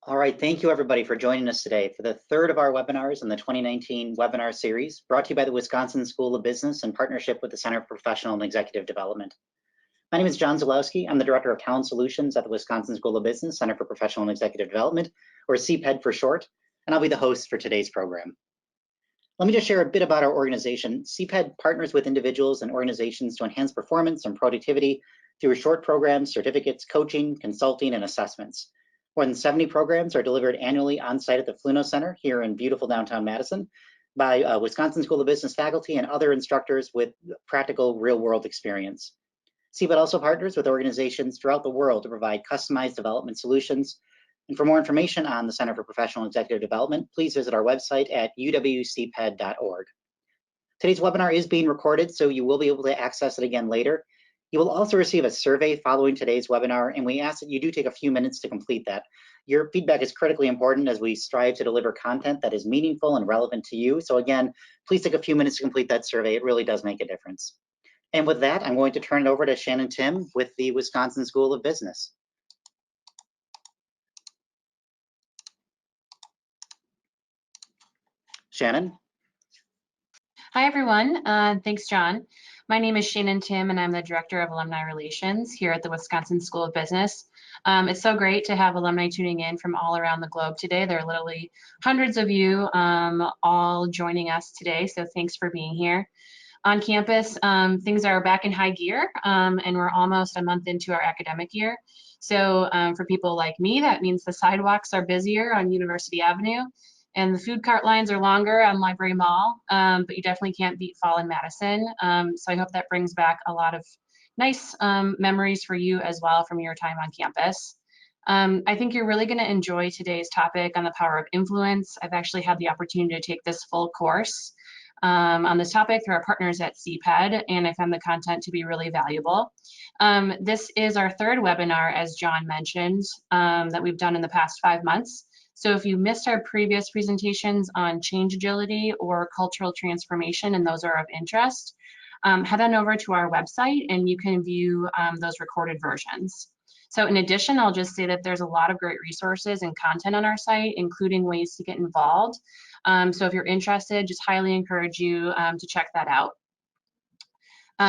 All right, thank you everybody for joining us today for the third of our webinars in the 2019 webinar series brought to you by the Wisconsin School of Business in partnership with the Center for Professional and Executive Development. My name is John Zalewski. I'm the Director of Talent Solutions at the Wisconsin School of Business Center for Professional and Executive Development, or CPED for short, and I'll be the host for today's program. Let me just share a bit about our organization. CPED partners with individuals and organizations to enhance performance and productivity through short programs, certificates, coaching, consulting, and assessments. More than 70 programs are delivered annually on site at the Fluno Center here in beautiful downtown Madison by Wisconsin School of Business faculty and other instructors with practical real-world experience. CPED also partners with organizations throughout the world to provide customized development solutions. And for more information on the Center for Professional and Executive Development, please visit our website at uwcped.org. Today's webinar is being recorded, so you will be able to access it again later. You will also receive a survey following today's webinar, and we ask that you do take a few minutes to complete that. Your feedback is critically important as we strive to deliver content that is meaningful and relevant to you. So again, please take a few minutes to complete that survey. It really does make a difference. And with that, I'm going to turn it over to Shannon Tim with the Wisconsin School of Business. Shannon? Hi, everyone. Thanks, John. My name is Shannon Tim, and I'm the Director of Alumni Relations here at the Wisconsin School of Business. It's so great to have alumni tuning in from all around the globe today. There are literally hundreds of you all joining us today, so thanks for being here. On campus, things are back in high gear, and we're almost a month into our academic year. So for people like me, that means the sidewalks are busier on University Avenue, and the food cart lines are longer on Library Mall, but you definitely can't beat fall in Madison. So I hope that brings back a lot of nice memories for you as well from your time on campus. I think you're really gonna enjoy today's topic on the power of influence. I've actually had the opportunity to take this full course on this topic through our partners at CPED, and I found the content to be really valuable. This is our third webinar, as John mentioned, that we've done in the past 5 months. So if you missed our previous presentations on change agility or cultural transformation and those are of interest, head on over to our website and you can view those recorded versions. So in addition, I'll just say that there's a lot of great resources and content on our site, including ways to get involved. So if you're interested, just highly encourage you to check that out.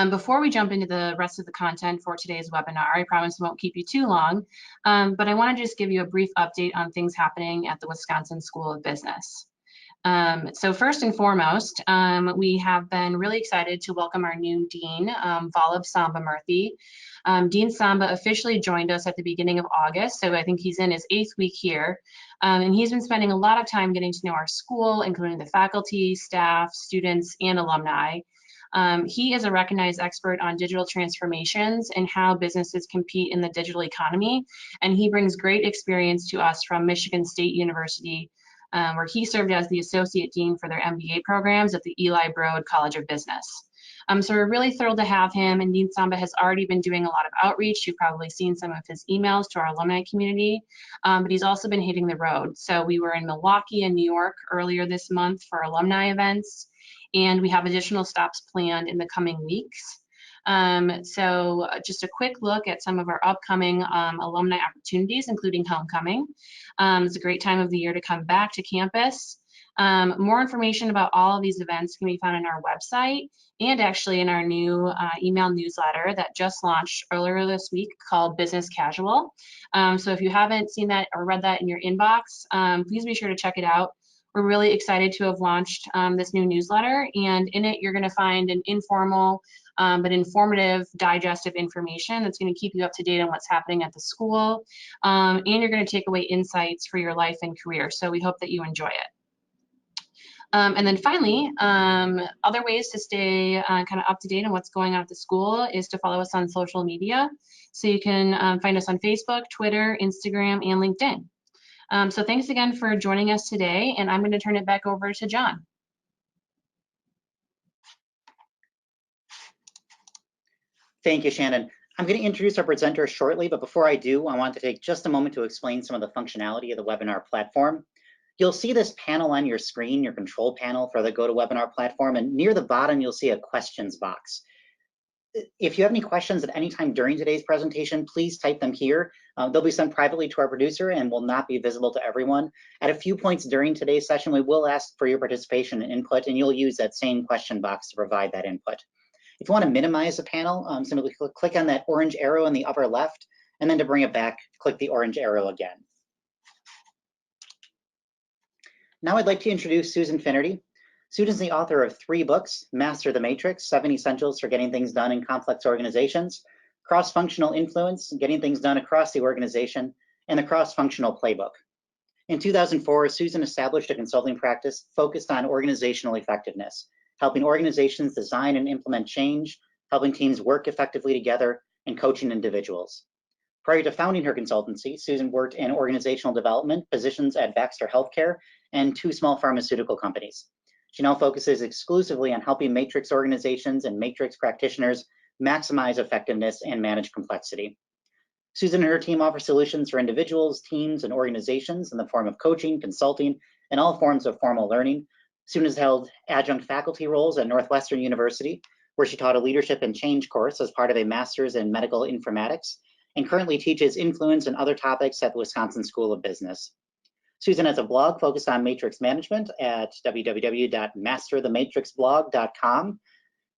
Before we jump into the rest of the content for today's webinar, I promise I won't keep you too long, but I want to just give you a brief update on things happening at the Wisconsin School of Business. So first and foremost, we have been really excited to welcome our new Dean, Vallabh Sambamurthy. Dean Samba officially joined us at the beginning of August, so I think he's in his 8th week here. And he's been spending a lot of time getting to know our school, including the faculty, staff, students, and alumni. He is a recognized expert on digital transformations and how businesses compete in the digital economy. And he brings great experience to us from Michigan State University, where he served as the Associate Dean for their MBA programs at the Eli Broad College of Business. So we're really thrilled to have him, and Dean Samba has already been doing a lot of outreach. You've probably seen some of his emails to our alumni community, but he's also been hitting the road. So we were in Milwaukee and New York earlier this month for alumni events, and we have additional stops planned in the coming weeks. So just a quick look at some of our upcoming alumni opportunities, including homecoming. It's a great time of the year to come back to campus. More information about all of these events can be found on our website and actually in our new email newsletter that just launched earlier this week called Business Casual. So if you haven't seen that or read that in your inbox, please be sure to check it out. We're really excited to have launched this new newsletter, and in it you're going to find an informal but informative digest of information that's going to keep you up to date on what's happening at the school, and you're going to take away insights for your life and career. So we hope that you enjoy it. And then finally, other ways to stay kind of up to date on what's going on at the school is to follow us on social media. So you can find us on Facebook, Twitter, Instagram, and LinkedIn. So thanks again for joining us today, and I'm going to turn it back over to John. Thank you, Shannon. I'm going to introduce our presenter shortly, but before I do, I want to take just a moment to explain some of the functionality of the webinar platform. You'll see this panel on your screen, your control panel for the GoToWebinar platform, and near the bottom, you'll see a questions box. if you have any questions at any time during today's presentation, please type them here. They'll be sent privately to our producer and will not be visible to everyone. At a few points during today's session, we will ask for your participation and input, and you'll use that same question box to provide that input. If you want to minimize the panel, simply click on that orange arrow in the upper left, and then to bring it back, click the orange arrow again. Now I'd like to introduce Susan Finerty. Susan's the author of 3 books: Master the Matrix, 7 Essentials for Getting Things Done in Complex Organizations, Cross-Functional Influence, Getting Things Done Across the Organization, and the Cross-Functional Playbook. In 2004, Susan established a consulting practice focused on organizational effectiveness, helping organizations design and implement change, helping teams work effectively together, and coaching individuals. Prior to founding her consultancy, Susan worked in organizational development positions at Baxter Healthcare and 2 small pharmaceutical companies. She now focuses exclusively on helping matrix organizations and matrix practitioners maximize effectiveness and manage complexity. Susan and her team offer solutions for individuals, teams, and organizations in the form of coaching, consulting, and all forms of formal learning. Susan has held adjunct faculty roles at Northwestern University, where she taught a leadership and change course as part of a master's in medical informatics, and currently teaches influence and other topics at the Wisconsin School of Business. Susan has a blog focused on matrix management at www.masterthematrixblog.com.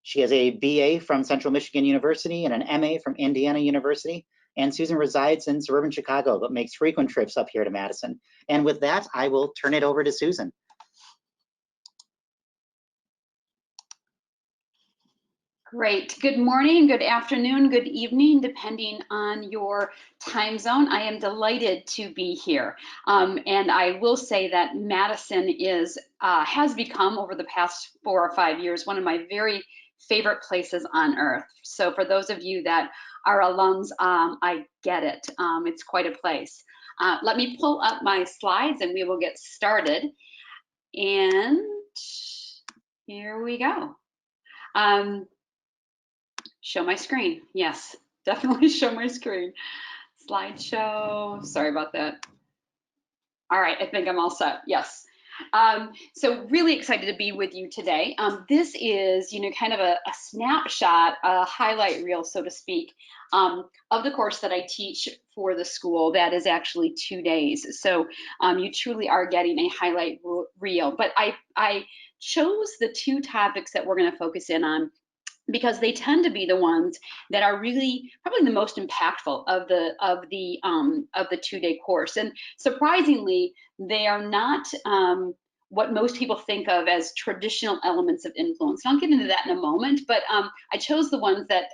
She has a BA from Central Michigan University and an MA from Indiana University. And Susan resides in suburban Chicago, but makes frequent trips up here to Madison. And with that, I will turn it over to Susan. Great. Good morning, good afternoon, good evening, depending on your time zone. I am delighted to be here. And I will say that Madison has become, over the past 4 or 5 years, one of my very favorite places on earth. So for those of you that are alums, I get it. It's quite a place. Let me pull up my slides and we will get started. And here we go. Show my screen. Yes, definitely show my screen. Slideshow. Sorry about that. All right, I think I'm all set. Yes. So really excited to be with you today. This is, kind of a snapshot, a highlight reel, so to speak, of the course that I teach for the school. That is actually 2 days. So you truly are getting a highlight reel. But I chose the 2 topics that we're going to focus in on because they tend to be the ones that are really probably the most impactful of the 2-day course. And surprisingly, they are not what most people think of as traditional elements of influence. And I'll get into that in a moment, but I chose the ones that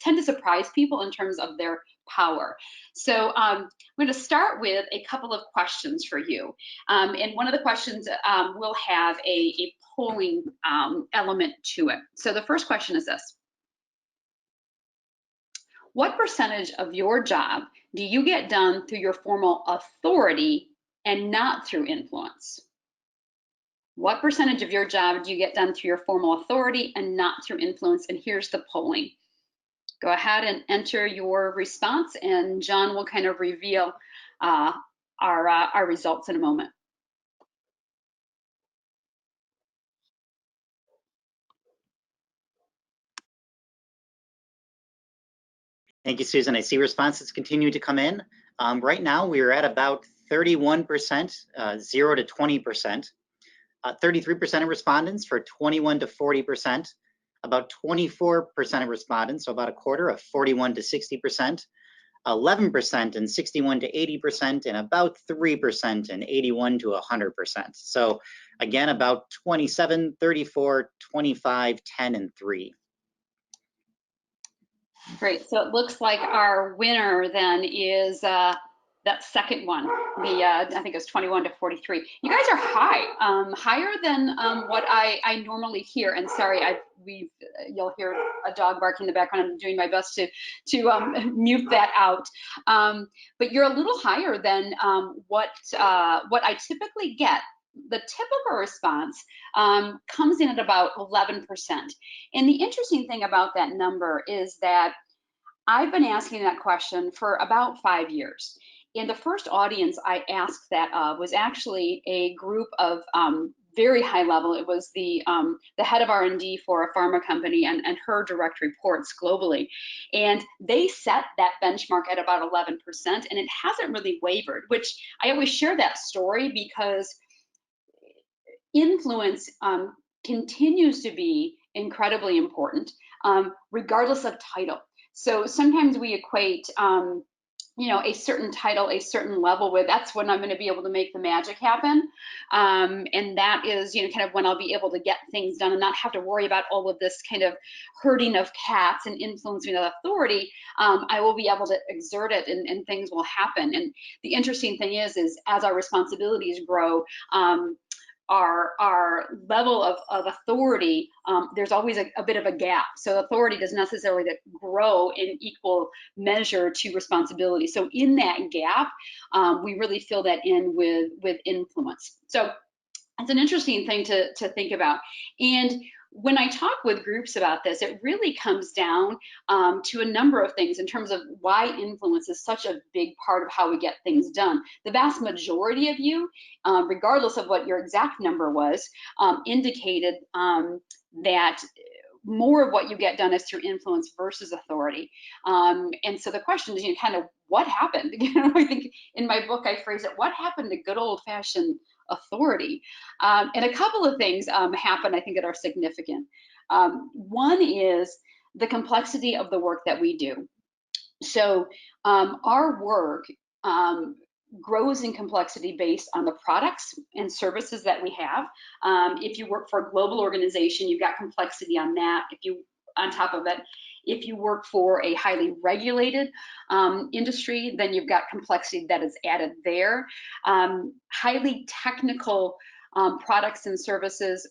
tend to surprise people in terms of their power. So I'm going to start with a couple of questions for you. And one of the questions will have a polling element to it. So the first question is this: what percentage of your job do you get done through your formal authority and not through influence? What percentage of your job do you get done through your formal authority and not through influence? And here's the polling. Go ahead and enter your response, and John will kind of reveal our results in a moment. Thank you, Susan. I see responses continue to come in. Right now, we are at about 31%, 0 to 20%. 33% of respondents for 21 to 40%. About 24% of respondents, so about a quarter, of 41 to 60%. 11% and 61 to 80%, and about 3% and 81 to 100%. So again, about 27, 34, 25, 10, and 3. Great. So it looks like our winner then is that second one. I think it was 21 to 43. You guys are higher than what I normally hear. And sorry, you'll hear a dog barking in the background. I'm doing my best to mute that out. But you're a little higher than what I typically get. The typical response comes in at about 11%. And the interesting thing about that number is that I've been asking that question for about 5 years. And the first audience I asked that of was actually a group of very high level. It was the head of R&D for a pharma company and her direct reports globally. And they set that benchmark at about 11%, and it hasn't really wavered, which I always share that story because influence continues to be incredibly important, regardless of title. So sometimes we equate you know, a certain title, a certain level with, that's when I'm going to be able to make the magic happen. And that is, you know, kind of when I'll be able to get things done and not have to worry about all of this kind of herding of cats and influencing of authority. I will be able to exert it and things will happen. And the interesting thing is as our responsibilities grow, our level of authority, there's always a bit of a gap. So authority doesn't necessarily grow in equal measure to responsibility. So in that gap, we really fill that in with influence. So it's an interesting thing to think about. And when I talk with groups about this, it really comes down to a number of things in terms of why influence is such a big part of how we get things done. The vast majority of you, regardless of what your exact number was, indicated that more of what you get done is through influence versus authority. And so the question is, you know, kind of what happened? You know, I think in my book I phrase it, what happened to good old-fashioned authority? And a couple of things happen, I think, that are significant. One is the complexity of the work that we do. So our work grows in complexity based on the products and services that we have. If you work for a global organization, you've got complexity on that. If you, on top of it, if you work for a highly regulated industry, then you've got complexity that is added there. Highly technical products and services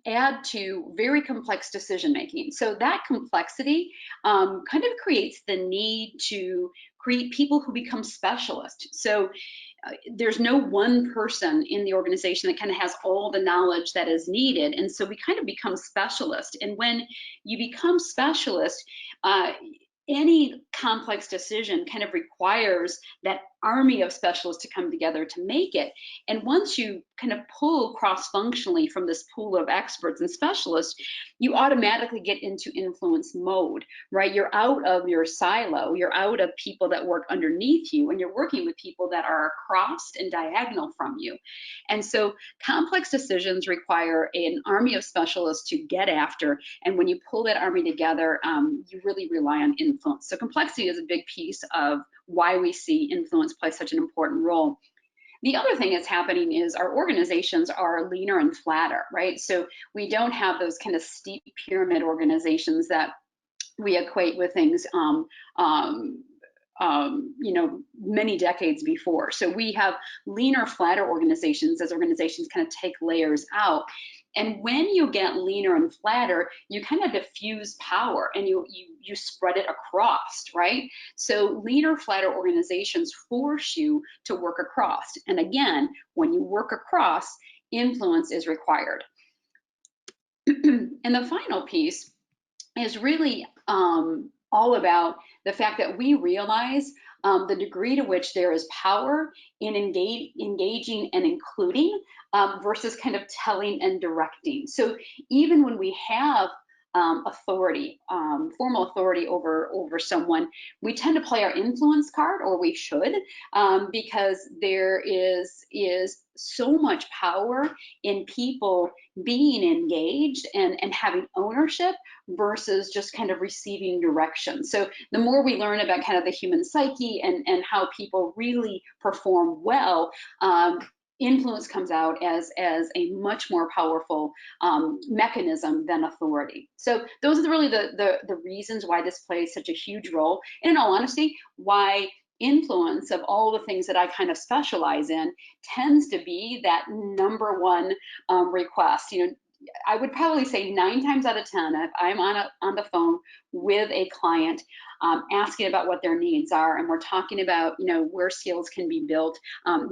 add to very complex decision making. So that complexity kind of creates the need to create people who become specialists. So there's no one person in the organization that kind of has all the knowledge that is needed. And so we kind of become specialists. And when you become specialist, any complex decision kind of requires that army of specialists to come together to make it. And once you kind of pull cross-functionally from this pool of experts and specialists, you automatically get into influence mode, right? You're out of your silo, you're out of people that work underneath you, and you're working with people that are across and diagonal from you. And so complex decisions require an army of specialists to get after. And when you pull that army together, you really rely on influence. So complexity is a big piece of why we see influence play such an important role. The other thing that's happening is our organizations are leaner and flatter, right? So we don't have those kind of steep pyramid organizations that we equate with things you know, many decades before. So we have leaner, flatter organizations as organizations kind of take layers out. And when you get leaner and flatter, you kind of diffuse power and you spread it across, right? So leaner, flatter organizations force you to work across. And again, when you work across, influence is required. And the final piece is really all about the fact that we realize the degree to which there is power in engaging and including versus kind of telling and directing. So even when we have authority, formal authority over someone, we tend to play our influence card, or we should, because there is so much power in people being engaged and having ownership versus just kind of receiving direction. So the more we learn about kind of the human psyche and how people really perform well, influence comes out as a much more powerful mechanism than authority. So those are really the reasons why this plays such a huge role. And in all honesty, why influence of all the things that I kind of specialize in tends to be that number one request. You know, I would probably say 9 times out of 10, if I'm on the phone with a client asking about what their needs are, and we're talking about, you know, where skills can be built,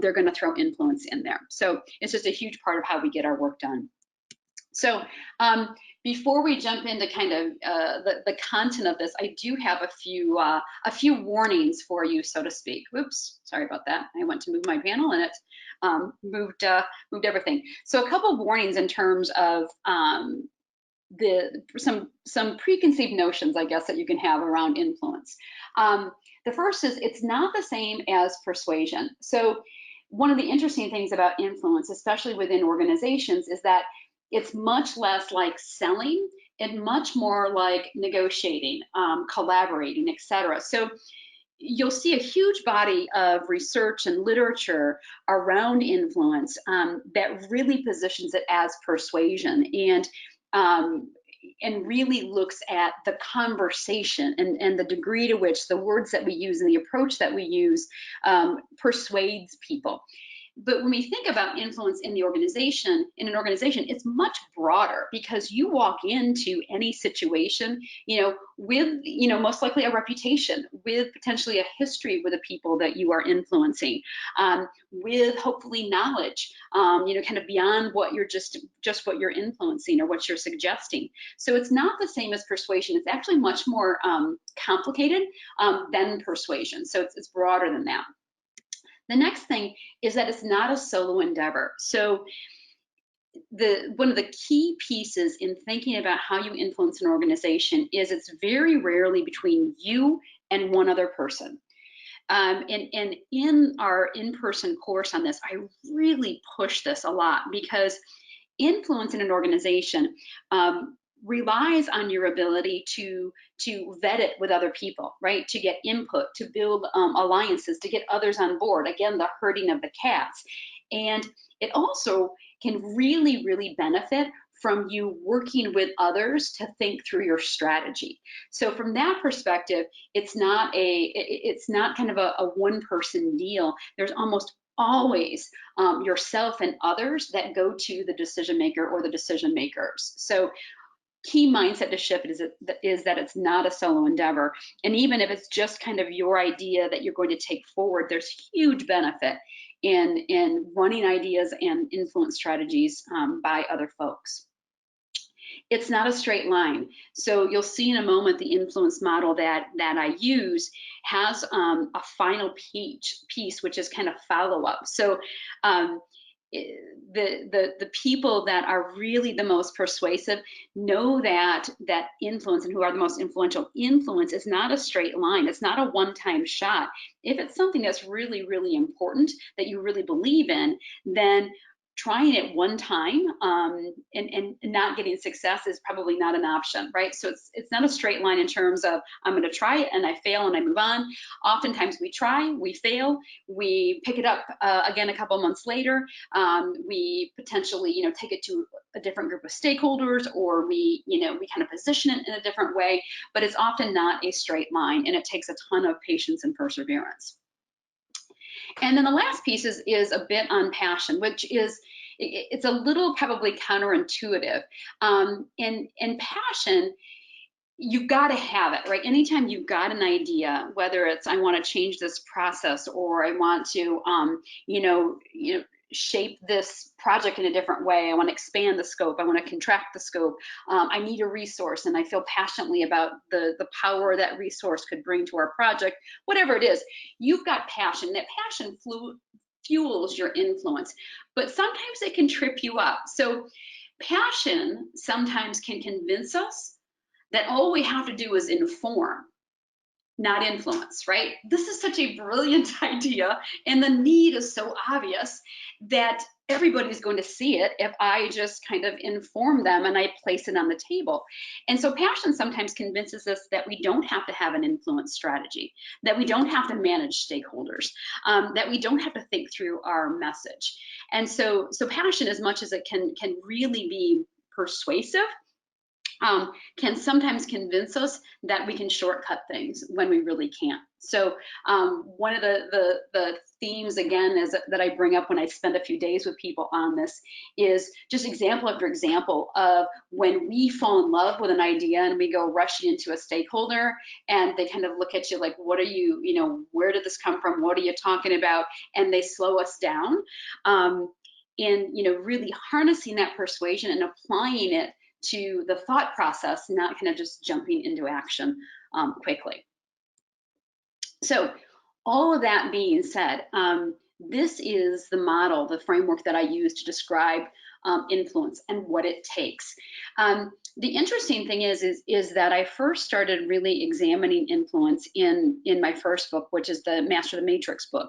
they're going to throw influence in there. So it's just a huge part of how we get our work done. So before we jump into kind of the content of this, I do have a few warnings for you, so to speak. Oops, sorry about that. I went to move my panel and it moved everything. So a couple of warnings in terms of some preconceived notions, I guess, that you can have around influence. The first is it's not the same as persuasion. So one of the interesting things about influence, especially within organizations, is that it's much less like selling and much more like negotiating, collaborating, etc. So you'll see a huge body of research and literature around influence that really positions it as persuasion and really looks at the conversation and the degree to which the words that we use and the approach that we use persuades people. But when we think about influence in an organization, it's much broader because you walk into any situation, with, most likely a reputation, with potentially a history with the people that you are influencing, with hopefully knowledge, kind of beyond what you're just what you're influencing or what you're suggesting. So it's not the same as persuasion. It's actually much more complicated than persuasion. So it's broader than that. The next thing is that it's not a solo endeavor. So one of the key pieces in thinking about how you influence an organization is it's very rarely between you and one other person. And in our in-person course on this, I really push this a lot because influence in an organization relies on your ability to vet it with other people, right? To get input, to build alliances, to get others on board. Again, the herding of the cats. And it also can really, really benefit from you working with others to think through your strategy. So from that perspective, it's not kind of a one-person deal. There's almost always yourself and others that go to the decision maker or the decision makers. So key mindset to shift is that it's not a solo endeavor. And even if it's just kind of your idea that you're going to take forward, there's huge benefit in running ideas and influence strategies by other folks. It's not a straight line. So you'll see in a moment the influence model that I use has a final piece, which is kind of follow-up. So the people that are really the most persuasive know that influence and who are the most influential. Influence is not a straight line. It's not a one-time shot. If it's something that's really, really important that you really believe in, then trying it one time and not getting success is probably not an option, right? So it's not a straight line in terms of I'm going to try it and I fail and I move on. Oftentimes we try, we fail, we pick it up again a couple months later. We potentially, take it to a different group of stakeholders, or we kind of position it in a different way. But it's often not a straight line, and it takes a ton of patience and perseverance. And then the last piece is a bit on passion, which is, it's a little probably counterintuitive. And passion, you've got to have it, right? Anytime you've got an idea, whether it's I want to change this process, or I want to, shape this project in a different way, I want to expand the scope, I want to contract the scope, I need a resource and I feel passionately about the power that resource could bring to our project, whatever it is, you've got passion. That passion fuels your influence, but sometimes it can trip you up. So passion sometimes can convince us that all we have to do is inform, not influence, right? This is such a brilliant idea, and the need is so obvious that everybody's going to see it if I just kind of inform them and I place it on the table. And so passion sometimes convinces us that we don't have to have an influence strategy, that we don't have to manage stakeholders, that we don't have to think through our message. And so passion, as much as it can really be persuasive, can sometimes convince us that we can shortcut things when we really can't. So one of the themes, again, is that I bring up when I spend a few days with people on this is just example after example of when we fall in love with an idea and we go rushing into a stakeholder and they kind of look at you like, what are you, where did this come from? What are you talking about? And they slow us down. and really harnessing that persuasion and applying it to the thought process, not kind of just jumping into action quickly. So all of that being said, this is the model, the framework that I use to describe influence and what it takes. The interesting thing is that I first started really examining influence in my first book, which is the Master the Matrix book.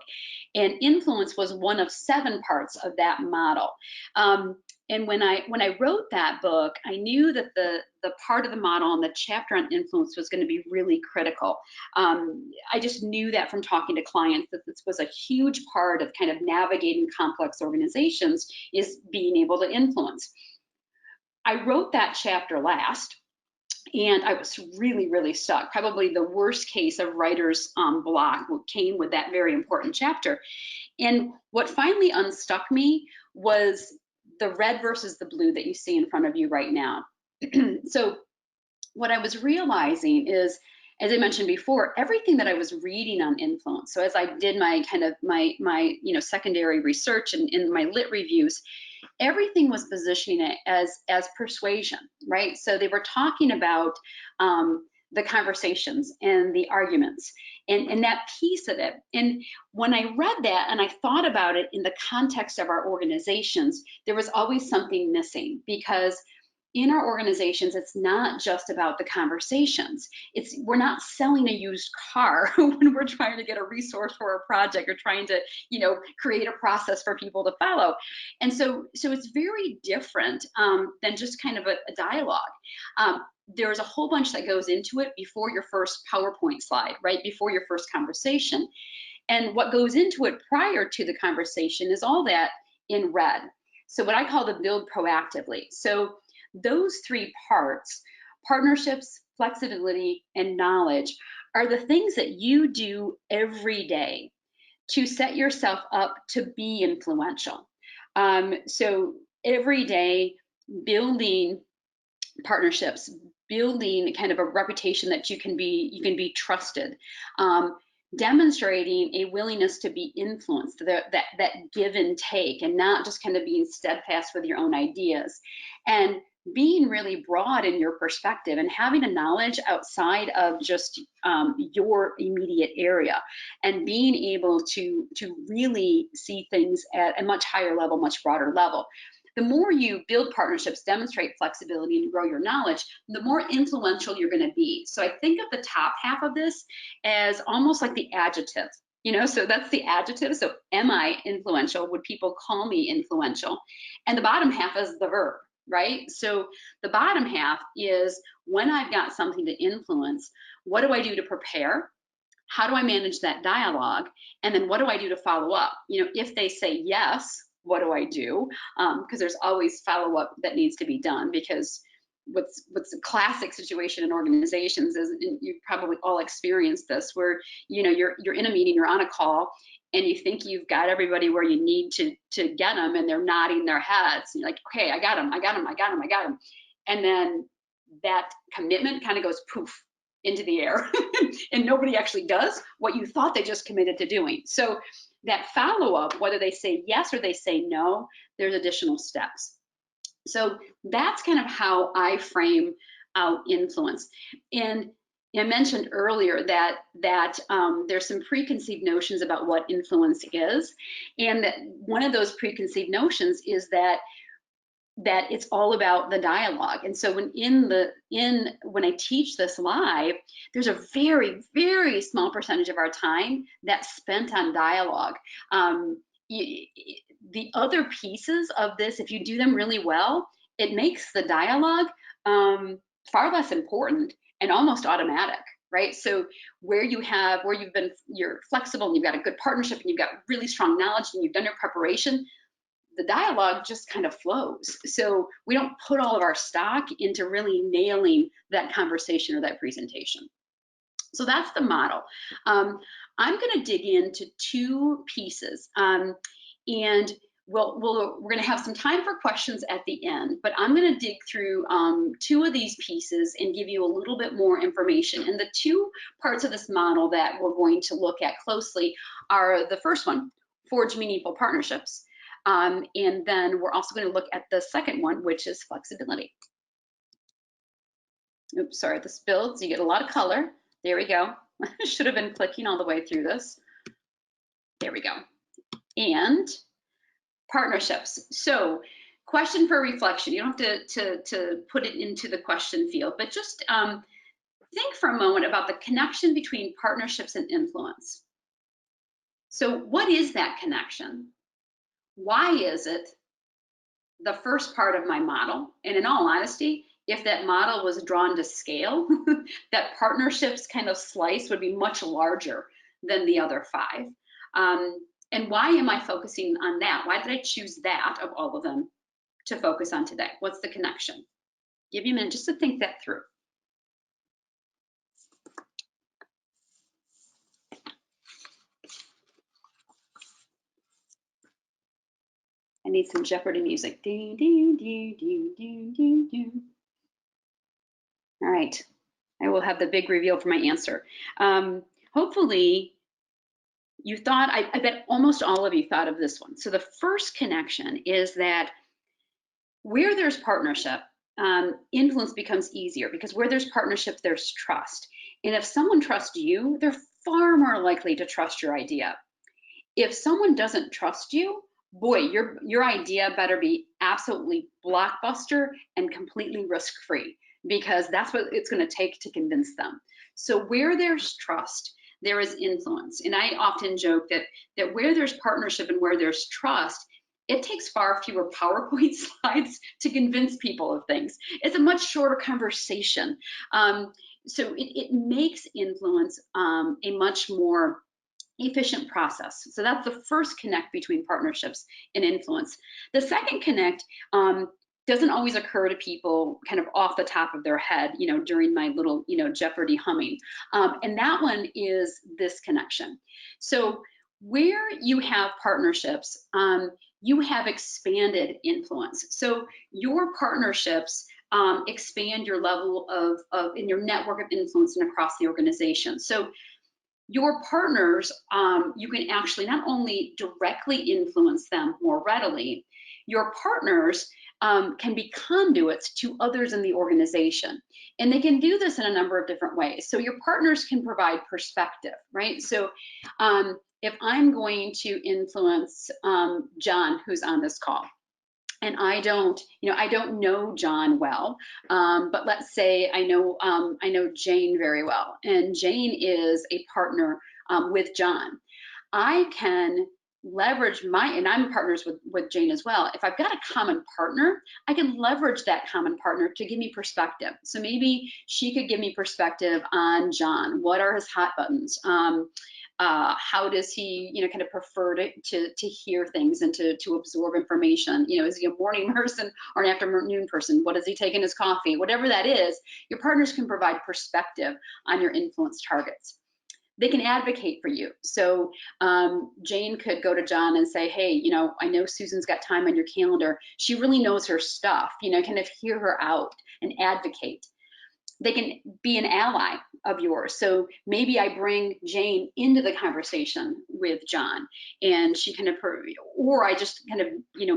And influence was one of 7 parts of that model. And when I wrote that book, I knew that the part of the model and the chapter on influence was going to be really critical. I just knew that from talking to clients that this was a huge part of kind of navigating complex organizations, is being able to influence. I wrote that chapter last, and I was really, really stuck. Probably the worst case of writer's block came with that very important chapter. And what finally unstuck me was the red versus the blue that you see in front of you right now. So what I was realizing is, as I mentioned before, everything that I was reading on influence, so as I did my kind of my secondary research and in my lit reviews, everything was positioning it as persuasion, right? So they were talking about the conversations and the arguments and that piece of it. And when I read that and I thought about it in the context of our organizations, there was always something missing, because in our organizations, it's not just about the conversations. We're not selling a used car when we're trying to get a resource for a project or trying to, create a process for people to follow. And so it's very different than just kind of a dialogue. There's a whole bunch that goes into it before your first PowerPoint slide, right? Before your first conversation. And what goes into it prior to the conversation is all that in red. So what I call the build proactively. So those 3 parts, partnerships, flexibility, and knowledge, are the things that you do every day to set yourself up to be influential. So every day, building partnerships, building kind of a reputation that you can be trusted, demonstrating a willingness to be influenced, that give and take, and not just kind of being steadfast with your own ideas, and being really broad in your perspective and having a knowledge outside of just your immediate area, and being able to really see things at a much higher level, much broader level. The more you build partnerships, demonstrate flexibility, and grow your knowledge, the more influential you're going to be. So I think of the top half of this as almost like the adjective. So that's the adjective. So am I influential? Would people call me influential? And the bottom half is the verb, right? So the bottom half is, when I've got something to influence, what do I do to prepare? How do I manage that dialogue? And then what do I do to follow up? If they say yes, what do I do? Because there's always follow-up that needs to be done, because what's a classic situation in organizations is, and you've probably all experienced this, where you're in a meeting, you're on a call, and you think you've got everybody where you need to get them, and they're nodding their heads. And you're like, okay, I got them. And then that commitment kind of goes poof into the air, and nobody actually does what you thought they just committed to doing. So that follow-up, whether they say yes or they say no, there's additional steps. So that's kind of how I frame out influence. And I mentioned earlier that there's some preconceived notions about what influence is, and that one of those preconceived notions is that it's all about the dialogue. And so when I teach this live, there's a very, very small percentage of our time that's spent on dialogue. The other pieces of this, if you do them really well, it makes the dialogue far less important and almost automatic, right? So where you're flexible and you've got a good partnership and you've got really strong knowledge and you've done your preparation, the dialogue just kind of flows. So we don't put all of our stock into really nailing that conversation or that presentation. So that's the model. I'm going to dig into 2 pieces, and we're going to have some time for questions at the end, but I'm going to dig through 2 of these pieces and give you a little bit more information. And the 2 parts of this model that we're going to look at closely are, the first one, forge meaningful partnerships. And then we're also going to look at the second one, which is flexibility. Oops, sorry, this builds. You get a lot of color. There we go. I should have been clicking all the way through this. There we go. And partnerships. So question for reflection. You don't have to put it into the question field, but just think for a moment about the connection between partnerships and influence. So what is that connection? Why is it the first part of my model? And in all honesty, if that model was drawn to scale, that partnerships kind of slice would be much larger than the other 5. And why am I focusing on that? Why did I choose that of all of them to focus on today? What's the connection? Give you a minute just to think that through. I need some Jeopardy music. Ding, ding, ding, ding, ding, ding, ding. All right, I will have the big reveal for my answer. Hopefully you thought, I bet almost all of you thought of this one. So the first connection is that where there's partnership, influence becomes easier, because where there's partnership, there's trust. And if someone trusts you, they're far more likely to trust your idea. If someone doesn't trust you, boy, your idea better be absolutely blockbuster and completely risk-free, because that's what it's going to take to convince them. So where there's trust, there is influence. And I often joke that where there's partnership and where there's trust, it takes far fewer PowerPoint slides to convince people of things. It's a much shorter conversation. So it makes influence a much more efficient process. So that's the first connect between partnerships and influence. The second connect doesn't always occur to people kind of off the top of their head, during my little, Jeopardy humming. And that one is this connection. So where you have partnerships, you have expanded influence. So your partnerships expand your level of in your network of influence and across the organization. So your partners, you can actually not only directly influence them more readily, your partners can be conduits to others in the organization. And they can do this in a number of different ways. So your partners can provide perspective, right? So if I'm going to influence John, who's on this call, and I don't know John well, but let's say I know Jane very well, and Jane is a partner with John. I can leverage and I'm partners with Jane as well. If I've got a common partner, I can leverage that common partner to give me perspective. So maybe she could give me perspective on John. What are his hot buttons? How does he, kind of prefer to hear things and to absorb information? Is he a morning person or an afternoon person? What does he take in his coffee? Whatever that is, your partners can provide perspective on your influence targets. They can advocate for you. So Jane could go to John and say, hey, I know Susan's got time on your calendar. She really knows her stuff, kind of hear her out and advocate. They can be an ally of yours. So maybe I bring Jane into the conversation with John, and she kind of, or I just kind of,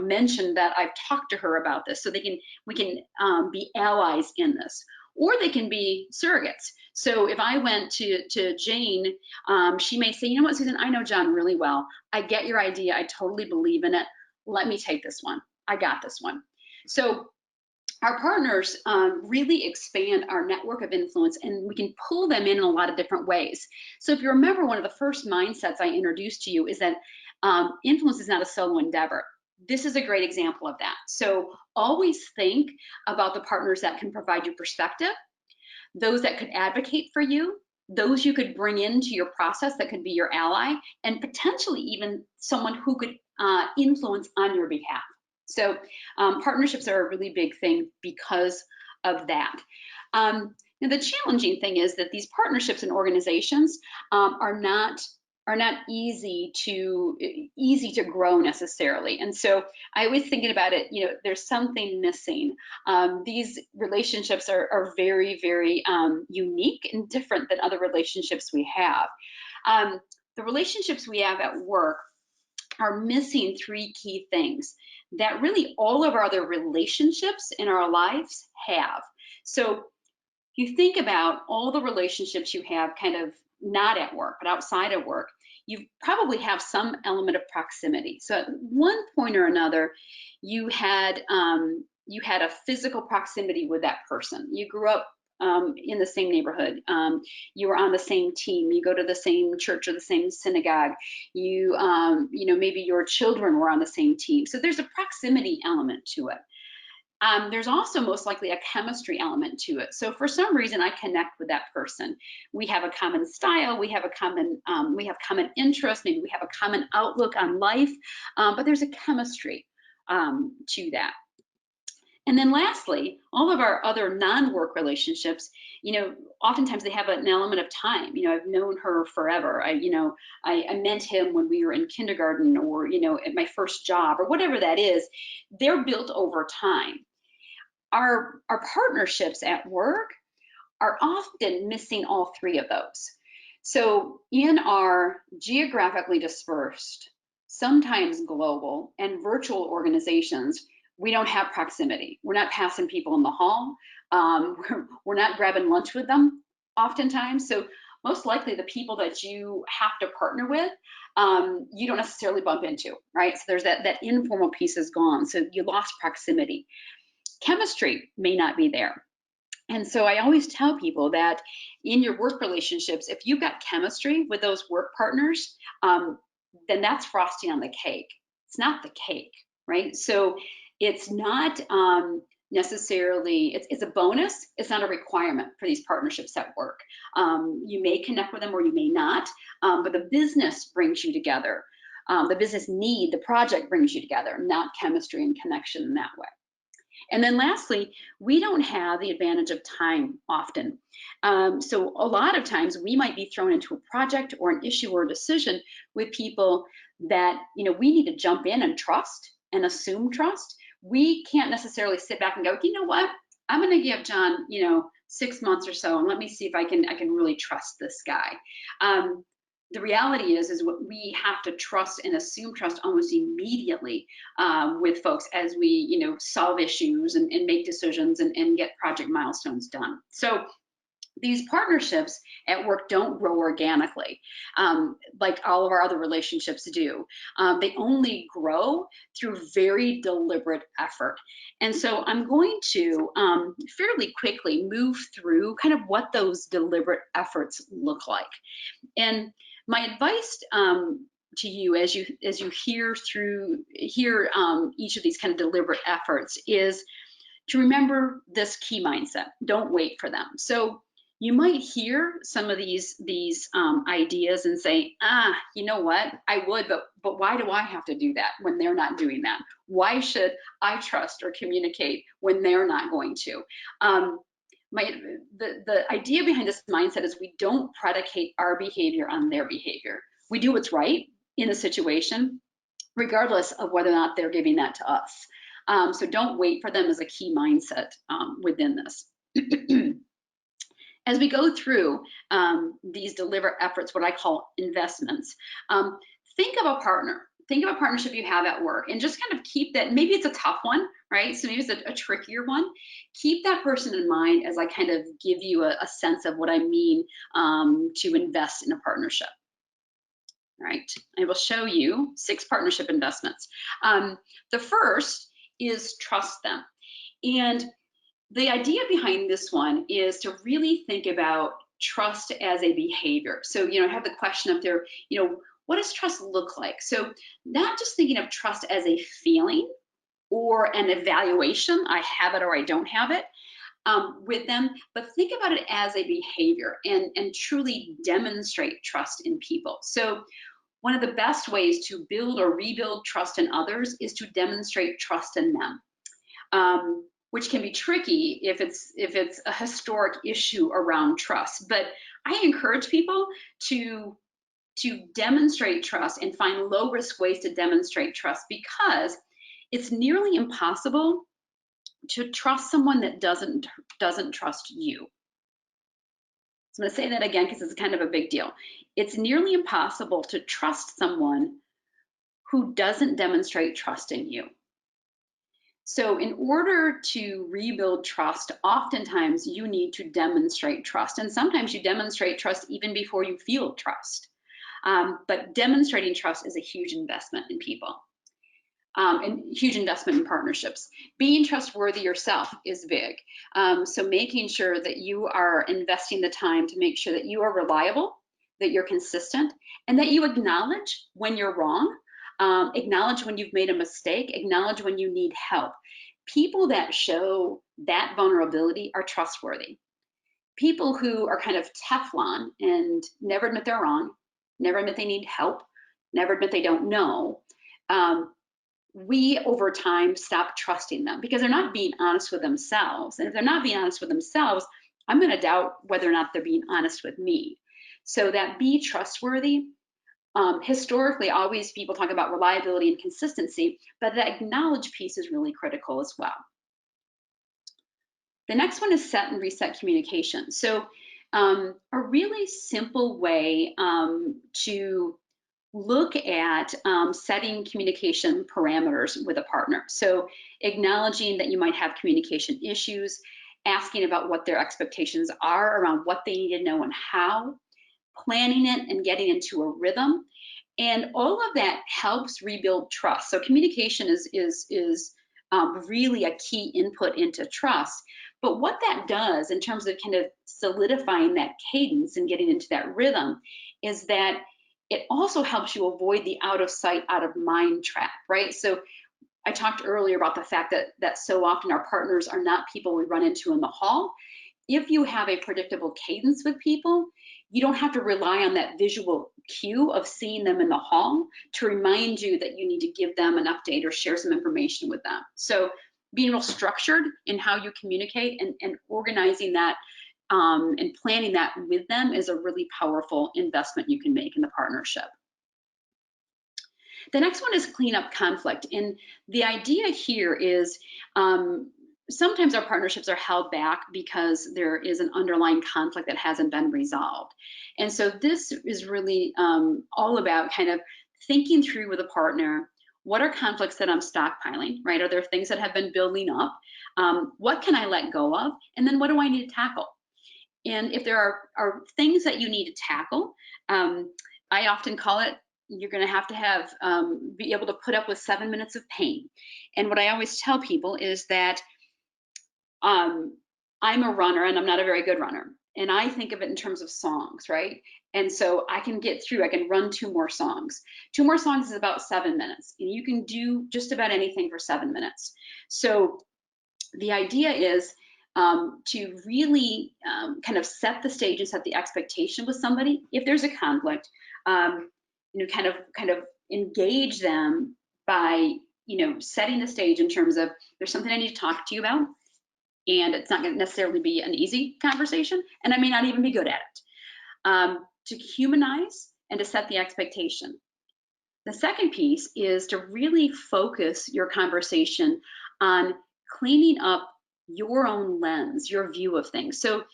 mention that I've talked to her about this. So we can be allies in this, or they can be surrogates. So if I went to Jane, she may say, you know what, Susan, I know John really well. I get your idea. I totally believe in it. Let me take this one. I got this one. So our partners really expand our network of influence, and we can pull them in a lot of different ways. So if you remember, one of the first mindsets I introduced to you is that influence is not a solo endeavor. This is a great example of that. So always think about the partners that can provide you perspective, those that could advocate for you, those you could bring into your process that could be your ally, and potentially even someone who could influence on your behalf. So partnerships are a really big thing because of that. Now the challenging thing is that these partnerships and organizations are not easy to grow necessarily. And so I was thinking about it, there's something missing. These relationships are very, very unique and different than other relationships we have. The relationships we have at work are missing three key things that really all of our other relationships in our lives have. So you think about all the relationships you have kind of not at work, but outside of work, you probably have some element of proximity. So at one point or another, you had a physical proximity with that person. You grew up in the same neighborhood. You were on the same team. You go to the same church or the same synagogue. You know, maybe your children were on the same team. So there's a proximity element to it. There's also most likely a chemistry element to it. So for some reason, I connect with that person. We have a common style. We have common interests. Maybe we have a common outlook on life. But there's a chemistry to that. And then lastly, all of our other non-work relationships, you know, oftentimes they have an element of time. You know, I've known her forever. I met him when we were in kindergarten, or, you know, at my first job, or whatever that is. They're built over time. Our partnerships at work are often missing all three of those. So in our geographically dispersed, sometimes global and virtual organizations, we don't have proximity. We're not passing people in the hall. We're not grabbing lunch with them oftentimes. So most likely the people that you have to partner with, you don't necessarily bump into, right? So there's that informal piece is gone. So you lost proximity. Chemistry may not be there. And so I always tell people that in your work relationships, if you've got chemistry with those work partners, then that's frosting on the cake. It's not the cake, right? So it's not necessarily, it's a bonus. It's not a requirement for these partnerships at work. You may connect with them or you may not, but the business brings you together. The business need, the project brings you together, not chemistry and connection in that way. And then lastly, we don't have the advantage of time often. So a lot of times we might be thrown into a project or an issue or a decision with people that, you know, we need to jump in and trust and assume trust. We can't necessarily sit back and go, you know what, I'm going to give John, you know, 6 months or so, and let me see if I can really trust this guy. The reality is what we have to trust and assume trust almost immediately with folks as we, you know, solve issues and make decisions and get project milestones done. So these partnerships at work don't grow organically like all of our other relationships do. They only grow through very deliberate effort. And so I'm going to fairly quickly move through kind of what those deliberate efforts look like. And my advice to you as you hear each of these kind of deliberate efforts is to remember this key mindset. Don't wait for them. So you might hear some of these ideas and say, you know what, I would, but why do I have to do that when they're not doing that? Why should I trust or communicate when they're not going to? The idea behind this mindset is we don't predicate our behavior on their behavior. We do what's right in the situation, regardless of whether or not they're giving that to us. So don't wait for them as a key mindset within this. As we go through these deliberate efforts, what I call investments, think of a partner. Think of a partnership you have at work and just kind of keep that. Maybe it's a tough one, right? So maybe it's a trickier one. Keep that person in mind as I kind of give you a sense of what I mean to invest in a partnership. All right, I will show you 6 partnership investments. The first is trust them. And the idea behind this one is to really think about trust as a behavior. So, you know, I have the question up there, you know, what does trust look like? So not just thinking of trust as a feeling or an evaluation, I have it or I don't have it with them, but think about it as a behavior and truly demonstrate trust in people. So one of the best ways to build or rebuild trust in others is to demonstrate trust in them. Which can be tricky if it's a historic issue around trust. But I encourage people to demonstrate trust and find low risk ways to demonstrate trust, because it's nearly impossible to trust someone that doesn't trust you. So I'm going to say that again because it's kind of a big deal. It's nearly impossible to trust someone who doesn't demonstrate trust in you. So in order to rebuild trust, oftentimes you need to demonstrate trust. And sometimes you demonstrate trust even before you feel trust. But demonstrating trust is a huge investment in people, and huge investment in partnerships. Being trustworthy yourself is big. So making sure that you are investing the time to make sure that you are reliable, that you're consistent, and that you acknowledge when you're wrong. Acknowledge when you've made a mistake, acknowledge when you need help. People that show that vulnerability are trustworthy. People who are kind of Teflon and never admit they're wrong, never admit they need help, never admit they don't know, we over time stop trusting them because they're not being honest with themselves. And if they're not being honest with themselves, I'm going to doubt whether or not they're being honest with me. So that be trustworthy. Historically, always people talk about reliability and consistency, but that acknowledge piece is really critical as well. The next one is set and reset communication. So a really simple way to look at setting communication parameters with a partner. So acknowledging that you might have communication issues, asking about what their expectations are around what they need to know and how, planning it and getting into a rhythm. And all of that helps rebuild trust. So communication is really a key input into trust. But what that does in terms of kind of solidifying that cadence and getting into that rhythm is that it also helps you avoid the out of sight, out of mind trap, right? So I talked earlier about the fact that so often our partners are not people we run into in the hall. If you have a predictable cadence with people, you don't have to rely on that visual cue of seeing them in the hall to remind you that you need to give them an update or share some information with them. So being real structured in how you communicate and organizing that and planning that with them is a really powerful investment you can make in the partnership. The next one is clean up conflict. And the idea here is sometimes our partnerships are held back because there is an underlying conflict that hasn't been resolved. And so this is really all about kind of thinking through with a partner, what are conflicts that I'm stockpiling, right? Are there things that have been building up? What can I let go of? And then what do I need to tackle? And if there are things that you need to tackle, I often call it, you're going to have be able to put up with 7 minutes of pain. And what I always tell people is that I'm a runner and I'm not a very good runner. And I think of it in terms of songs, right? And so I can run 2 more songs. 2 more songs is about 7 minutes. And you can do just about anything for 7 minutes. So the idea is to really kind of set the stage and set the expectation with somebody. If there's a conflict, kind of engage them by, setting the stage in terms of there's something I need to talk to you about, and it's not going to necessarily be an easy conversation, and I may not even be good at it. To humanize and to set the expectation. The second piece is to really focus your conversation on cleaning up your own lens, your view of things. So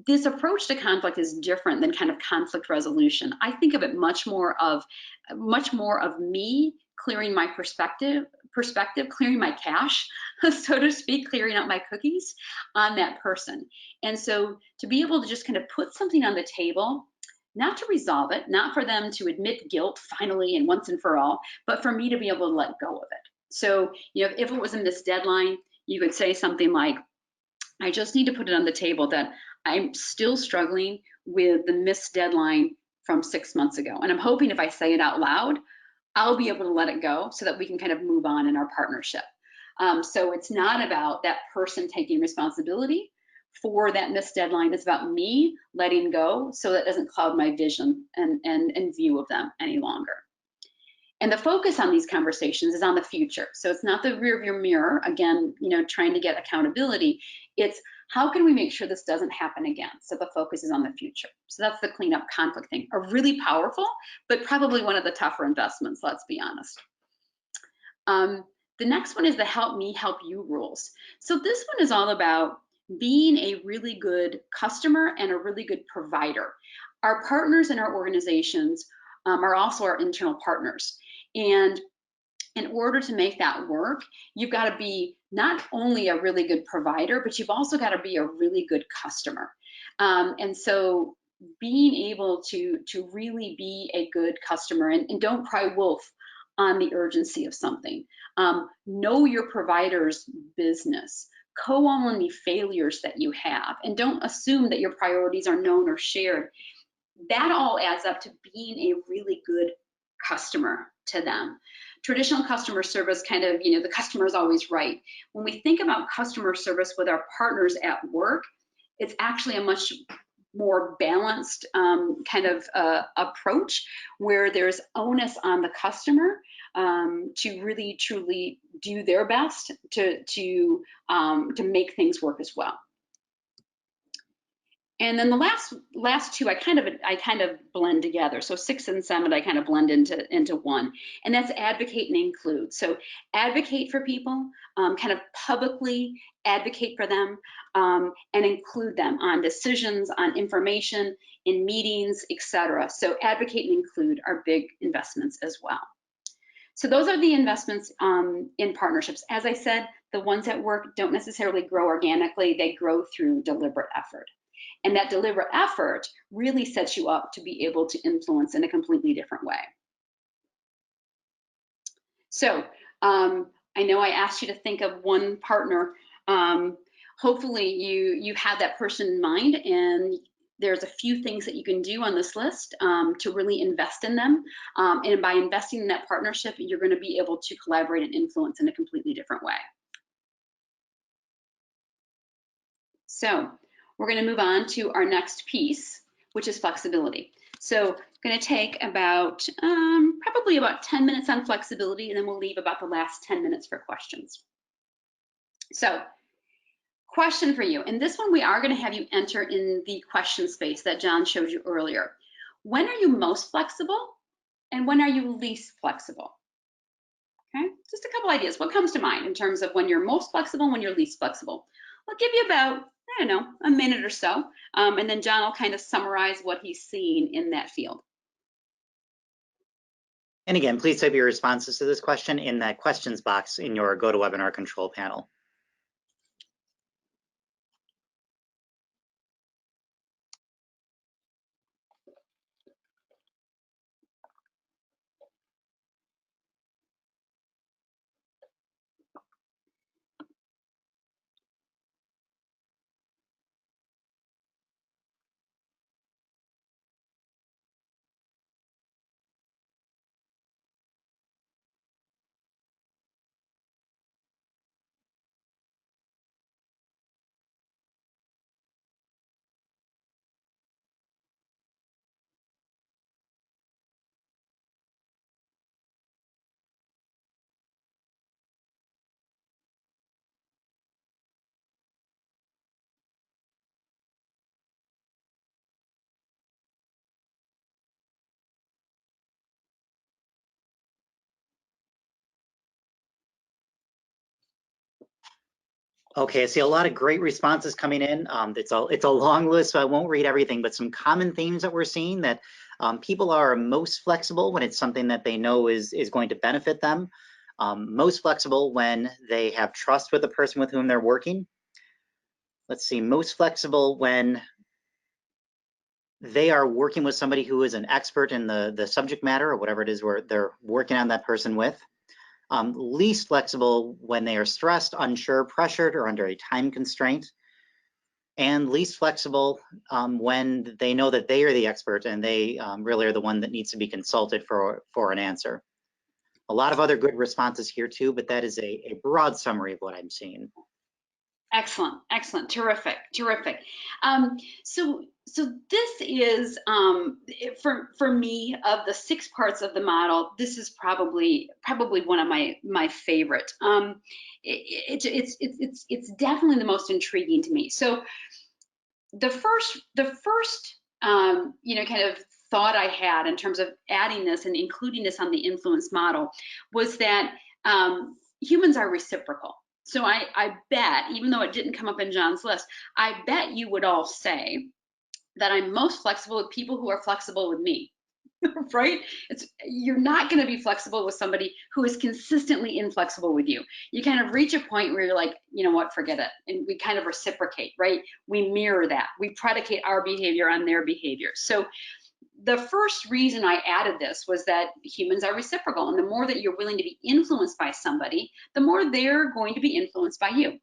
this approach to conflict is different than kind of conflict resolution. I think of it much more of me clearing my perspective, clearing my cache, so to speak, clearing out my cookies on that person. And so to be able to just kind of put something on the table, not to resolve it, not for them to admit guilt finally and once and for all, but for me to be able to let go of it. So, if it was a missed deadline, you could say something like, I just need to put it on the table that I'm still struggling with the missed deadline from 6 months ago. And I'm hoping if I say it out loud, I'll be able to let it go so that we can kind of move on in our partnership. So it's not about that person taking responsibility for that missed deadline. It's about me letting go so that doesn't cloud my vision and view of them any longer. And the focus on these conversations is on the future. So it's not the rearview mirror, again, trying to get accountability. It's how can we make sure this doesn't happen again? So the focus is on the future. So that's the cleanup conflict thing. A really powerful, but probably one of the tougher investments, let's be honest. The next one is the help me, help you rules. So this one is all about being a really good customer and a really good provider. Our partners in our organizations are also our internal partners. And in order to make that work, you've got to be not only a really good provider, but you've also got to be a really good customer. And so being able to really be a good customer, and don't cry wolf on the urgency of something. Know your provider's business. Co-own any failures that you have, and don't assume that your priorities are known or shared. That all adds up to being a really good customer to them. Traditional customer service kind of, the customer is always right. When we think about customer service with our partners at work, it's actually a much more balanced kind of approach, where there's onus on the customer to really truly do their best to make things work as well. And then the last two I kind of blend together. So 6 and 7 I kind of blend into one, and that's advocate and include. So advocate for people, kind of publicly advocate for them, and include them on decisions, on information, in meetings, etc. So advocate and include are big investments as well. So those are the investments in partnerships. As I said, the ones at work don't necessarily grow organically, they grow through deliberate effort. And that deliberate effort really sets you up to be able to influence in a completely different way. So I know I asked you to think of one partner. Hopefully you have that person in mind, and there's a few things that you can do on this list to really invest in them. And by investing in that partnership, you're going to be able to collaborate and influence in a completely different way. So we're going to move on to our next piece, which is flexibility. So I'm going to take about probably about 10 minutes on flexibility, and then we'll leave about the last 10 minutes for questions. So question for you, and this one we are going to have you enter in the question space that John showed you earlier. When are you most flexible, and when are you least flexible? Okay, just a couple ideas. What comes to mind in terms of when you're most flexible and when you're least flexible? I'll give you about, I don't know, a minute or so, and then John will kind of summarize what he's seeing in that field. And again, please type your responses to this question in that questions box in your GoToWebinar control panel. Okay, I see a lot of great responses coming in. It's a long list, so I won't read everything, but some common themes that we're seeing that people are most flexible when it's something that they know is going to benefit them. Most flexible when they have trust with the person with whom they're working. Let's see, most flexible when they are working with somebody who is an expert in the subject matter or whatever it is where they're working on that person with. Least flexible when they are stressed, unsure, pressured, or under a time constraint. And least flexible when they know that they are the expert and they really are the one that needs to be consulted for an answer. A lot of other good responses here too, but that is a broad summary of what I'm seeing. Excellent, excellent, terrific, terrific. So this is, for me, of the 6 parts of the model, this is probably one of my favorite. It's definitely the most intriguing to me. So the first kind of thought I had in terms of adding this and including this on the influence model was that humans are reciprocal. So I bet, even though it didn't come up in John's list, I bet you would all say that I'm most flexible with people who are flexible with me. right? You're not going to be flexible with somebody who is consistently inflexible with you. You kind of reach a point where you're like, you know what, forget it. And we kind of reciprocate, right? We mirror that. We predicate our behavior on their behavior. So the first reason I added this was that humans are reciprocal. And the more that you're willing to be influenced by somebody, the more they're going to be influenced by you.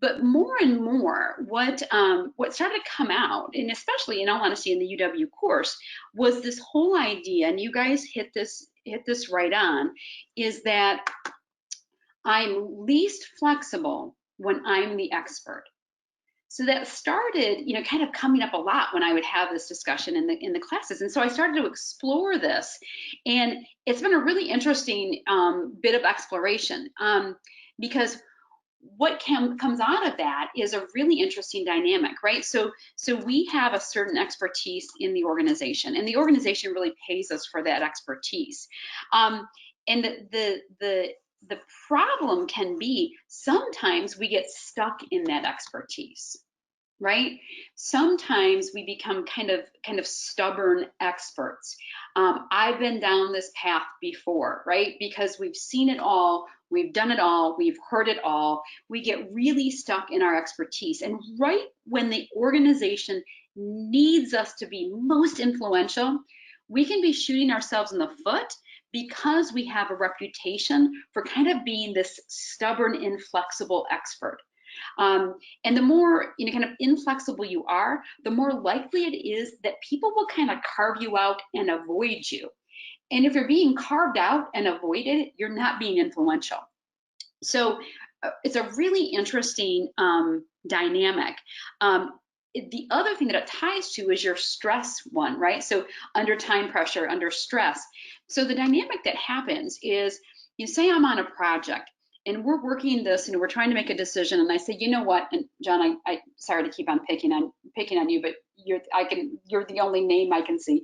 But more and more, what started to come out, and especially in all honesty in the UW course, was this whole idea, and you guys hit this right on, is that I'm least flexible when I'm the expert. So that started, kind of coming up a lot when I would have this discussion in the classes. And so I started to explore this, and it's been a really interesting bit of exploration because what comes out of that is a really interesting dynamic, right? So we have a certain expertise in the organization, and the organization really pays us for that expertise. And the problem can be sometimes we get stuck in that expertise, right? Sometimes we become kind of stubborn experts. I've been down this path before, right? Because we've seen it all, we've done it all, we've heard it all. We get really stuck in our expertise. And right when the organization needs us to be most influential, we can be shooting ourselves in the foot because we have a reputation for kind of being this stubborn, inflexible expert. And the more kind of inflexible you are, the more likely it is that people will kind of carve you out and avoid you. And if you're being carved out and avoided, you're not being influential. So it's a really interesting dynamic. The other thing that it ties to is your stress one, right? So under time pressure, under stress. So the dynamic that happens is, you say I'm on a project and we're working this and we're trying to make a decision, and I say, you know what, and John, I sorry to keep on picking on you, but you're the only name I can see.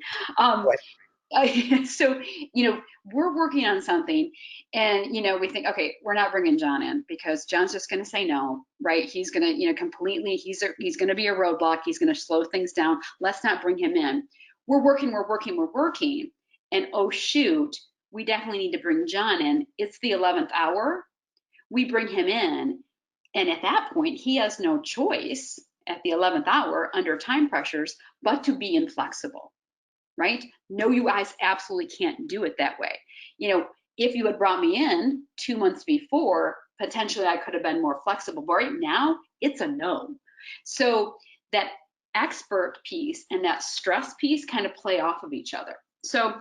So, we're working on something, and, we think, okay, we're not bringing John in because John's just going to say no, right? He's going to, completely, he's going to be a roadblock. He's going to slow things down. Let's not bring him in. We're working. And oh, shoot, we definitely need to bring John in. It's the 11th hour. We bring him in. And at that point, he has no choice at the 11th hour under time pressures, but to be inflexible. Right? No, you guys absolutely can't do it that way. If you had brought me in 2 months before, potentially I could have been more flexible. But right now, it's a no. So that expert piece and that stress piece kind of play off of each other. So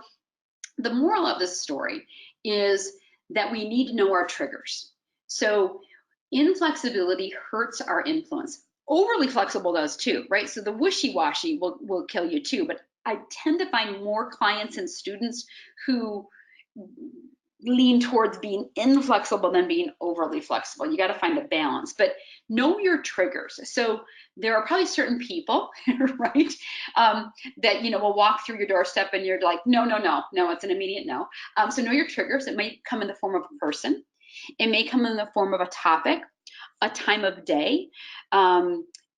the moral of this story is that we need to know our triggers. So inflexibility hurts our influence. Overly flexible does too, right? So the wishy-washy will kill you too. But I tend to find more clients and students who lean towards being inflexible than being overly flexible. You got to find a balance, but know your triggers. So there are probably certain people, right, that will walk through your doorstep and you're like, no, it's an immediate no. So know your triggers. It may come in the form of a person. It may come in the form of a topic, a time of day.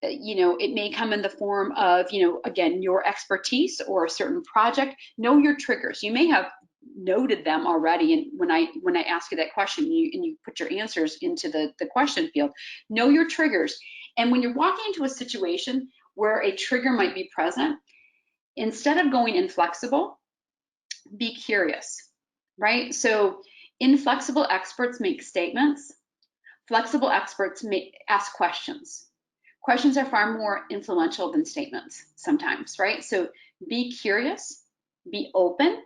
It may come in the form of, again, your expertise or a certain project. Know your triggers. You may have noted them already, and when I ask you that question, you put your answers into the question field. Know your triggers. And when you're walking into a situation where a trigger might be present, instead of going inflexible, be curious, right? So inflexible experts make statements. Flexible experts ask questions. Questions are far more influential than statements sometimes, right? So be curious, be open,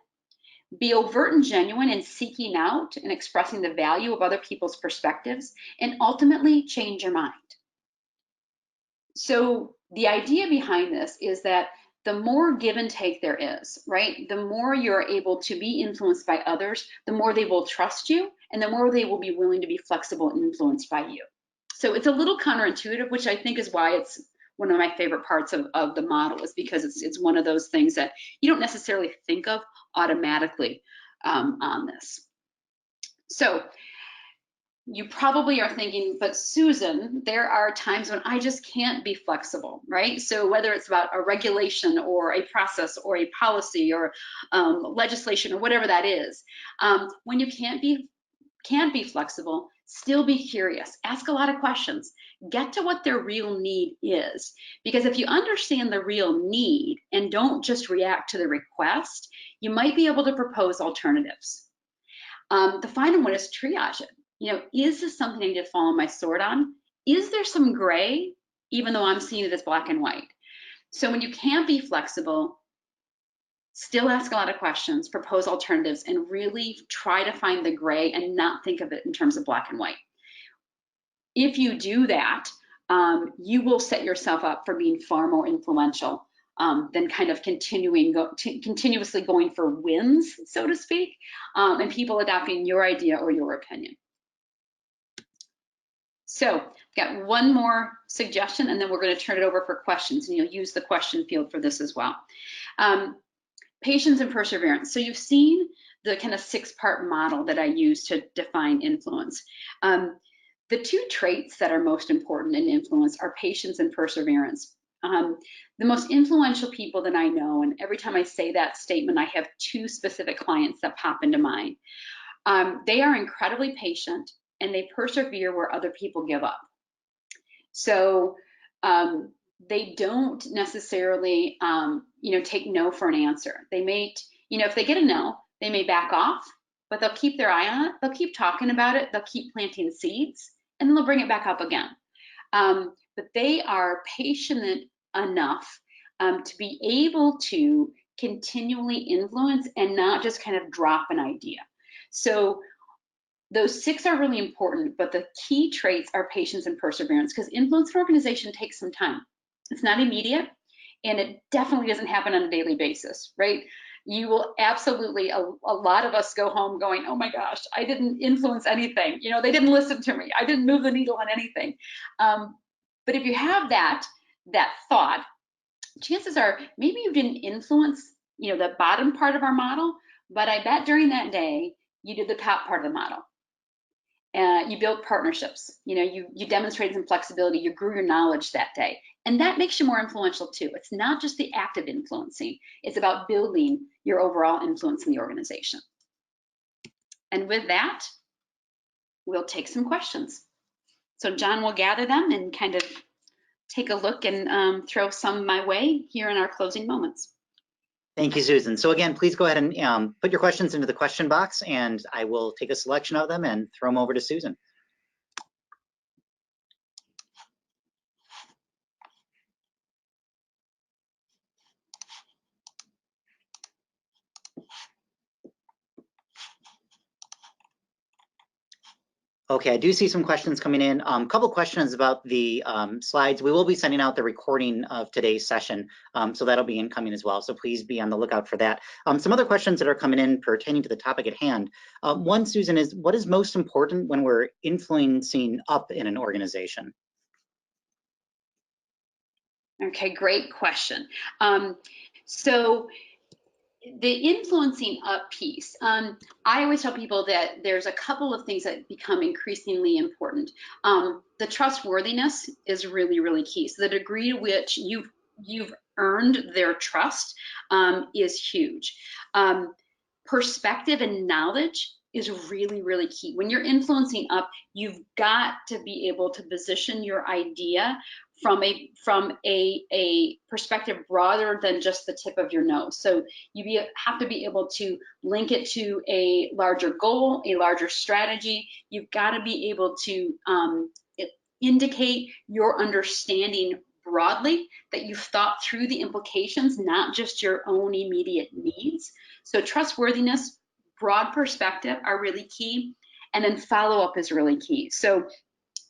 be overt and genuine in seeking out and expressing the value of other people's perspectives, and ultimately change your mind. So the idea behind this is that the more give and take there is, right? The more you're able to be influenced by others, the more they will trust you, and the more they will be willing to be flexible and influenced by you. So it's a little counterintuitive, which I think is why it's one of my favorite parts of the model, is because it's one of those things that you don't necessarily think of automatically on this. So you probably are thinking, but Susan, there are times when I just can't be flexible, right? So whether it's about a regulation or a process or a policy or legislation or whatever that is, when you can't be flexible, still be curious, ask a lot of questions, get to what their real need is. Because if you understand the real need and don't just react to the request, you might be able to propose alternatives. The final one is triage it. Is this something I need to follow my sword on? Is there some gray, even though I'm seeing it as black and white? So when you can't be flexible, still ask a lot of questions, propose alternatives, and really try to find the gray and not think of it in terms of black and white. If you do that, you will set yourself up for being far more influential than kind of continuously going for wins, so to speak, and people adopting your idea or your opinion. So I've got one more suggestion, and then we're going to turn it over for questions, and you'll use the question field for this as well. Patience and perseverance. So you've seen the kind of 6-part model that I use to define influence. The 2 traits that are most important in influence are patience and perseverance. The most influential people that I know, and every time I say that statement, I have 2 specific clients that pop into mind. They are incredibly patient, and they persevere where other people give up. So they don't necessarily, take no for an answer. They may, if they get a no, they may back off, but they'll keep their eye on it. They'll keep talking about it. They'll keep planting seeds, and then they'll bring it back up again. But they are patient enough to be able to continually influence and not just kind of drop an idea. So those 6 are really important, but the key traits are patience and perseverance, because influence an organization takes some time. It's not immediate, and it definitely doesn't happen on a daily basis, right? You will absolutely, a lot of us go home going, oh my gosh, I didn't influence anything. They didn't listen to me. I didn't move the needle on anything. But if you have that thought, chances are maybe you didn't influence, the bottom part of our model, but I bet during that day, you did the top part of the model. You built partnerships, you demonstrated some flexibility, you grew your knowledge that day. And that makes you more influential too. It's not just the act of influencing, it's about building your overall influence in the organization. And with that, we'll take some questions. So John will gather them and kind of take a look and throw some my way here in our closing moments. Thank you, Susan. So again, please go ahead and put your questions into the question box, and I will take a selection of them and throw them over to Susan. Okay, I do see some questions coming in. A couple questions about the slides. We will be sending out the recording of today's session, so that'll be incoming as well. So please be on the lookout for that. Some other questions that are coming in pertaining to the topic at hand. One, Susan, is what is most important when we're influencing up in an organization? Okay, great question. So the influencing up piece, I always tell people that there's a couple of things that become increasingly important. The trustworthiness is really, really key. So the degree to which you've earned their trust is huge. Perspective and knowledge is really, really key. When you're influencing up, you've got to be able to position your idea from a perspective broader than just the tip of your nose. So you have to be able to link it to a larger goal, a larger strategy. You've got to be able to indicate your understanding broadly, that you've thought through the implications, not just your own immediate needs. So trustworthiness, broad perspective are really key, and then follow-up is really key. So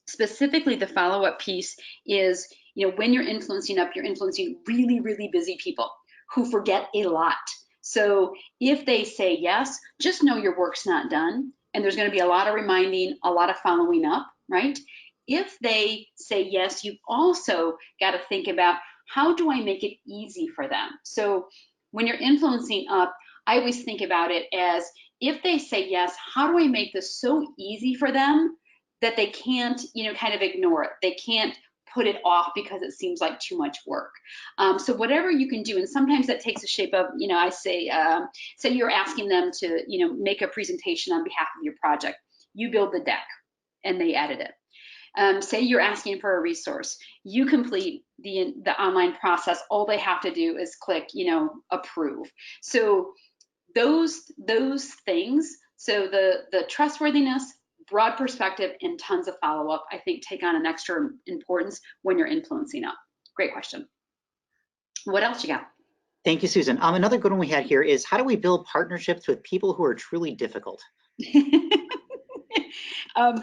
specifically, the follow-up piece is, when you're influencing up, you're influencing really, really busy people who forget a lot. So if they say yes, just know your work's not done, and there's going to be a lot of reminding, a lot of following up, right? If they say yes, you've also got to think about, how do I make it easy for them? So when you're influencing up, I always think about it as, if they say yes, how do I make this so easy for them that they can't, kind of ignore it. They can't put it off because it seems like too much work. So whatever you can do, and sometimes that takes the shape of, I say you're asking them to, make a presentation on behalf of your project. You build the deck and they edit it. Say you're asking for a resource. You complete the online process. All they have to do is click, approve. So those things, so the trustworthiness, broad perspective, and tons of follow-up, I think take on an extra importance when you're influencing up. Great question. What else you got? Thank you, Susan. Another good one we had here is, how do we build partnerships with people who are truly difficult? And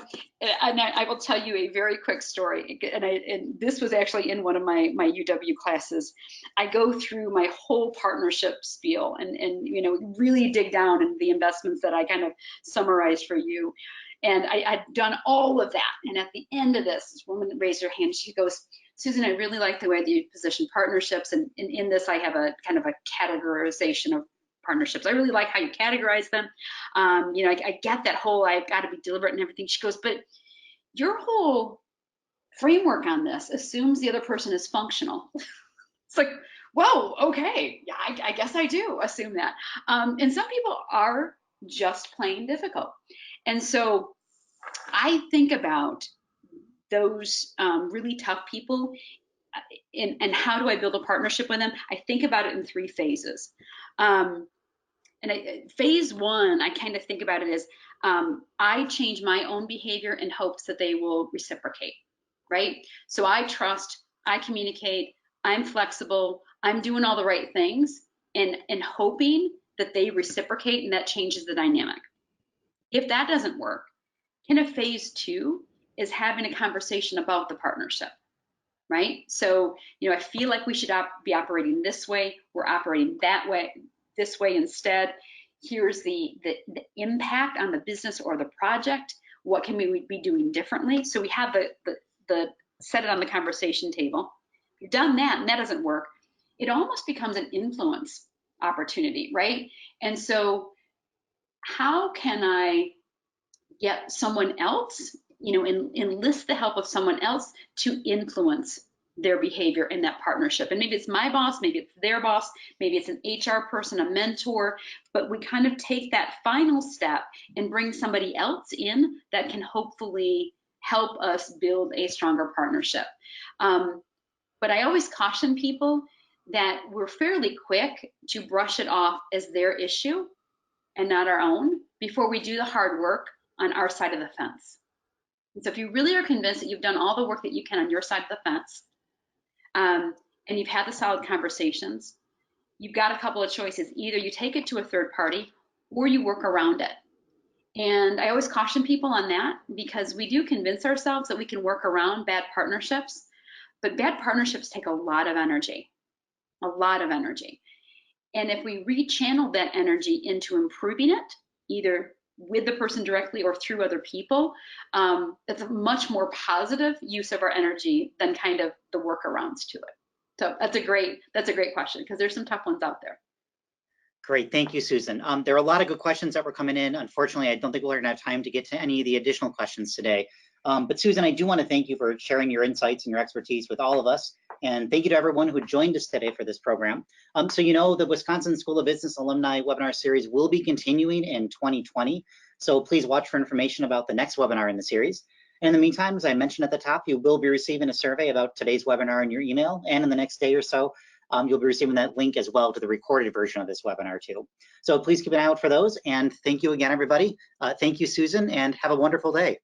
I will tell you a very quick story, and this was actually in one of my UW classes. I go through my whole partnership spiel and really dig down in the investments that I kind of summarized for you. And I'd done all of that. And at the end of this woman raised her hand. She goes, Susan, I really like the way that you position partnerships. And in this, I have a kind of a categorization of partnerships. I really like how you categorize them. I get that whole, I've got to be deliberate and everything. She goes, but your whole framework on this assumes the other person is functional. It's like, whoa, okay, yeah, I guess I do assume that. And some people are just plain difficult. And so I think about those really tough people and how do I build a partnership with them? I think about it in 3 phases. Phase 1, I kind of think about it as I change my own behavior in hopes that they will reciprocate, right? So I trust, I communicate, I'm flexible, I'm doing all the right things and hoping that they reciprocate and that changes the dynamic. If that doesn't work, kind of phase 2 is having a conversation about the partnership, right? So, I feel like we should be operating this way. We're operating that way, this way instead. Here's the impact on the business or the project. What can we be doing differently? So we have the set it on the conversation table. If you've done that and that doesn't work, it almost becomes an influence opportunity, right? And so how can I get someone else, enlist the help of someone else to influence their behavior in that partnership? And maybe it's my boss, maybe it's their boss, maybe it's an HR person, a mentor, but we kind of take that final step and bring somebody else in that can hopefully help us build a stronger partnership. But I always caution people that we're fairly quick to brush it off as their issue and not our own before we do the hard work on our side of the fence. And so if you really are convinced that you've done all the work that you can on your side of the fence, and you've had the solid conversations, you've got a couple of choices. Either you take it to a third party or you work around it. And I always caution people on that because we do convince ourselves that we can work around bad partnerships, but bad partnerships take a lot of energy, a lot of energy. And if we rechannel that energy into improving it, either with the person directly or through other people, it's a much more positive use of our energy than kind of the workarounds to it. So that's a great question because there's some tough ones out there. Great, thank you, Susan. There are a lot of good questions that were coming in. Unfortunately, I don't think we're gonna have time to get to any of the additional questions today. But Susan, I do want to thank you for sharing your insights and your expertise with all of us. And thank you to everyone who joined us today for this program. So the Wisconsin School of Business Alumni webinar series will be continuing in 2020. So please watch for information about the next webinar in the series. And in the meantime, as I mentioned at the top, you will be receiving a survey about today's webinar in your email. And in the next day or so, you'll be receiving that link as well to the recorded version of this webinar too. So please keep an eye out for those. And thank you again, everybody. Thank you, Susan, and have a wonderful day.